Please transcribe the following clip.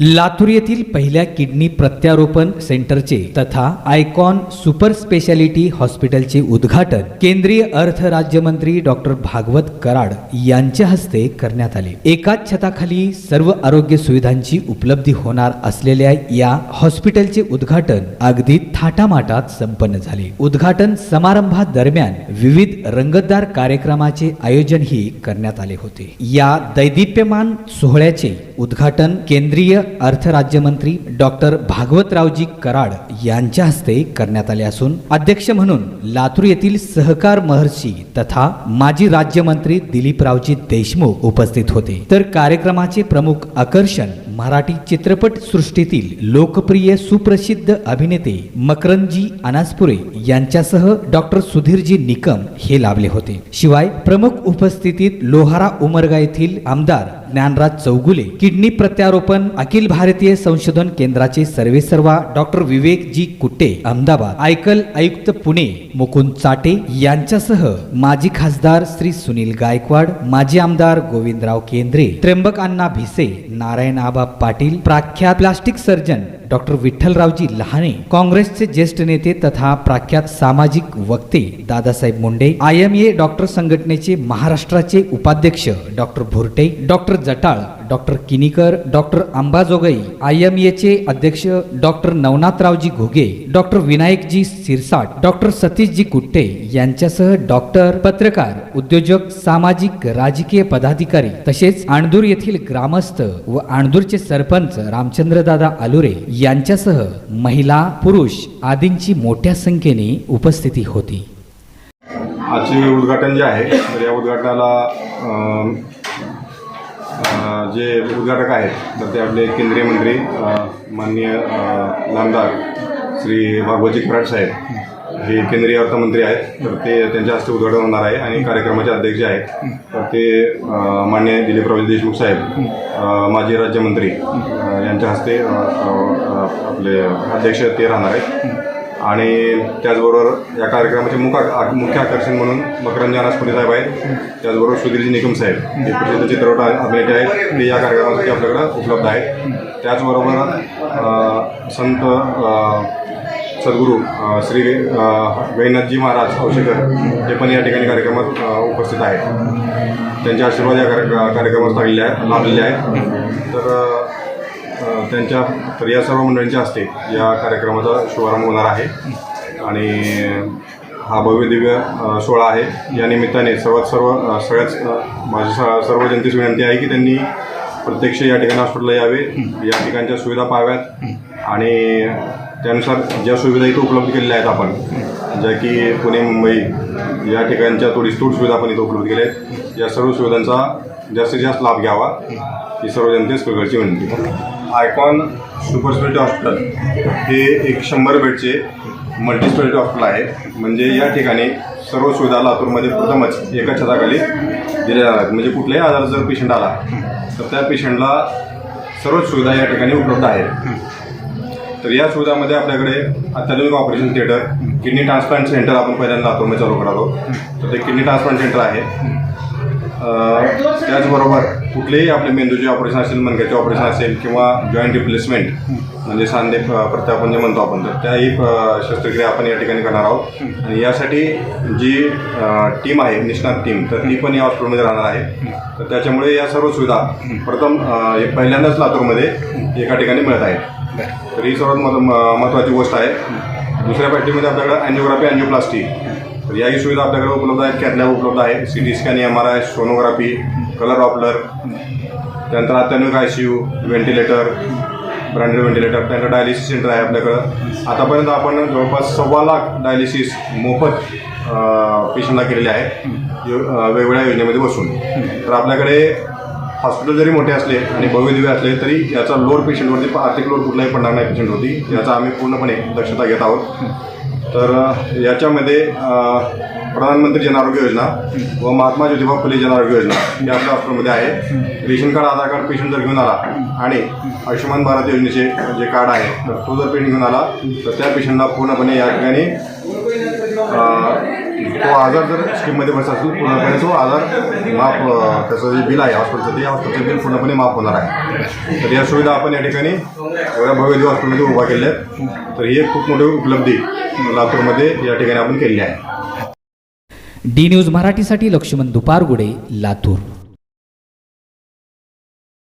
लातूर येथील पहिल्या किडनी प्रत्यारोपण सेंटरचे तथा आयकॉन सुपर स्पेशालिटी हॉस्पिटलचे उद्घाटन केंद्रीय अर्थ राज्यमंत्री डॉक्टर भागवत कराड यांच्या हस्ते करण्यात आले। एकाच छताखाली सर्व आरोग्य सुविधांची उपलब्धी होणार असलेल्या या हॉस्पिटलचे उद्घाटन अगदी थाटामाटात संपन्न झाले। उद्घाटन समारंभादरम्यान विविध रंगतदार कार्यक्रमाचे आयोजनही करण्यात आले होते। या दैदिप्यमान सोहळ्याचे उद्घाटन केंद्रीय अर्थ राज्यमंत्री डॉक्टर भागवतरावजी कराड यांच्या हस्ते करण्यात आले असून अध्यक्ष म्हणून लातूर येथील सहकार महर्षी तथा माजी राज्यमंत्री दिलीपरावजी देशमुख उपस्थित होते। तर कार्यक्रमाचे प्रमुख आकर्षण मराठी चित्रपट सृष्टीतील लोकप्रिय सुप्रसिद्ध अभिनेते मकरंदजी अनासपुरे यांच्यासह डॉक्टर सुधीरजी निकम हे लाभले होते। शिवाय प्रमुख उपस्थितीत लोहारा उमरगा येथील आमदार ज्ञानराज चौगुले, किडनी प्रत्यारोपण अखिल भारतीय संशोधन केंद्राचे सर्वेसर्वा डॉक्टर विवेकजी कुट्टे अहमदाबाद, आयकल आयुक्त पुणे मुकुंद चाटे यांच्यासह माजी खासदार श्री सुनील गायकवाड, माजी आमदार गोविंदराव केंद्रे, त्र्यंबक अण्णा भिसे, नारायण आबा पाटील, प्रख्यात plastic surgeon doctor Vithalraoji Lahane, काँग्रेसचे ज्येष्ठ नेते तथा प्रख्यात सामाजिक वक्ते दादासाहेब मुंडे, IMA डॉक्टर संघटनेचे महाराष्ट्राचे उपाध्यक्ष doctor Bhurte, doctor Jatal, doctor Kinikar, doctor Ambajogai, IMA चे अध्यक्ष doctor Navnathraoji Ghuge, doctor Vinayakji Sirsat, doctor Satishji Kutte यांच्यासह डॉक्टर, पत्रकार, उद्योजक, सामाजिक राजकीय पदाधिकारी तसेच आणदूर येथील ग्रामस्थ व आणदूरचे सरपंच रामचंद्रदादा आलुरे यांच्यासह महिला, पुरुष आदींची मोठ्या संख्येने उपस्थिती होती। आजचे उद्घाटन जे आहे तर या उद्घाटनाला जे उद्घाटक आहेत तर ते आपले केंद्रीय मंत्री माननीय नामदार श्री भागवतजी कराड साहेब हे केंद्रीय अर्थमंत्री आहेत तर ते त्यांच्या हस्ते उद्घाटन होणार आहे। आणि कार्यक्रमाचे अध्यक्ष आहेत तर ते माननीय दिलीपरावजी देशमुख साहेब माजी राज्यमंत्री यांच्या हस्ते आपले अध्यक्ष ते राहणार आहेत। आणि त्याचबरोबर या कार्यक्रमाचे मुख्य आकर्षण म्हणून मकरंदजी अनासपुरे साहेब आहेत, त्याचबरोबर सुधीरजी निकम साहेब हे प्रसिद्ध चित्रपट अभिनेते आहेत ते या कार्यक्रमासाठी आपल्याकडे उपलब्ध आहेत। त्याचबरोबर संत सद्गुरू श्री गैनाथजी महाराज औशेकर हे पण या ठिकाणी कार्यक्रमात उपस्थित आहेत। त्यांचे आशीर्वाद या कार्यक्रमात लाभलेले आहेत। तर या सर्व मंडळींच्या हस्ते या कार्यक्रमाचा शुभारंभ होणार आहे। आणि हा भव्य दिव्य सोहळा आहे। या निमित्ताने सगळ्याच माझी सर्व जनतेची विनंती आहे की त्यांनी प्रत्यक्ष या ठिकाणी हॉस्पिटलला यावे, या ठिकाणच्या सुविधा पाहाव्यात आणि त्यानुसार ज्या सुविधा इथं उपलब्ध केलेल्या आहेत आपण, ज्या की पुणे मुंबई या ठिकाणच्या तोडीसतोड सुविधा आपण इथं उपलब्ध केल्या आहेत, या सर्व सुविधांचा जास्तीत जास्त लाभ घ्यावा ही सर्व जनतेस कळकळीची विनंती। आयकॉन सुपर स्पेशालिटी हॉस्पिटल हे एक 100 बेडचे मल्टी स्पेशालिटी हॉस्पिटल आहे। म्हणजे या ठिकाणी सर्व सुविधा लातूरमध्ये प्रथमच एका छताखाली दिल्या जातात। म्हणजे कुठल्याही आजार जर पेशंट आला तर त्या पेशंटला सर्व सुविधा या ठिकाणी उपलब्ध आहेत। तर या सुविधामध्ये आपल्याकडे अत्याधुनिक operation theatre, kidney transplant centre आपण पहिल्यांदा लातूरमध्ये चालू करत आहोत तर ते किडनी ट्रान्सप्लांट सेंटर आहे। त्याचबरोबर कुठलेही आपले मेंदूचे ऑपरेशन असेल, मणक्याचे ऑपरेशन असेल किंवा जॉईंट रिप्लेसमेंट म्हणजे सांधे प्रत्यारोपण जे म्हणतो आपण, तर त्याही शस्त्रक्रिया आपण या ठिकाणी करणार आहोत। आणि यासाठी जी टीम आहे निष्णात टीम तर ती पण या हॉस्पिटलमध्ये राहणार आहे। तर त्याच्यामुळे या सर्व सुविधा प्रथम पहिल्यांदाच लातूरमध्ये एका ठिकाणी मिळत आहेत। तर ही सर्वात महत्त्वाची गोष्ट आहे। दुसऱ्या पार्टीमध्ये आपल्याकडे अँजिओग्राफी, अँजिओप्लास्टी तर याही सुविधा आपल्याकडे उपलब्ध आहेत। कॅथलॅब उपलब्ध आहे, CT scan, MRI, sonography, colour Doppler, त्यानंतर अत्याधुनिक ICU, व्हेंटिलेटर, ब्रँडेड व्हेंटिलेटर, त्यानंतर डायलिसिस सेंटर आहे आपल्याकडं। आतापर्यंत आपण जवळपास 1.25 लाख डायलिसिस मोफत पेशंटला केलेले आहे वेगवेगळ्या योजनेमध्ये बसून। तर आपल्याकडे हॉस्पिटल जरी मोठे असले आणि भव्य दिव्य असले तरी याचा लोड पेशंटवरती आर्थिक लोड कुठलाही पडणार नाही पेशंटवरती, याचा आम्ही पूर्णपणे दक्षता घेत आहोत। तर याच्यामध्ये प्रधानमंत्री जन आरोग्य योजना व महात्मा ज्योतिबा फुले जन आरोग्य योजना ही आपल्या हॉस्पिटलमध्ये आहे. रेशन कार्ड, आधार कार्ड पेशंट जर घेऊन आला आणि आयुष्यमान भारत योजनेचे जे कार्ड आहे तर तो जर पेशंट घेऊन आला तर त्या पेशंटला पूर्णपणे या ठिकाणी तो आजार जर स्कीममध्ये बसला असेल पूर्णपणे तो आजार माफ, त्याचं जे बिल आहे हॉस्पिटलचं ते हॉस्पिटलचं बिल पूर्णपणे माफ होणार आहे. तर या सुविधा आपण या ठिकाणी एवढ्या भव्य दिवस हॉस्पिटलमध्ये उभा केल्या आहेत. तर ही एक खूप मोठी उपलब्धी लातूरमध्ये या ठिकाणी आपण केली आहे. डी न्यूज मराठीसाठी लक्ष्मण दुपारगुडे, लातूर.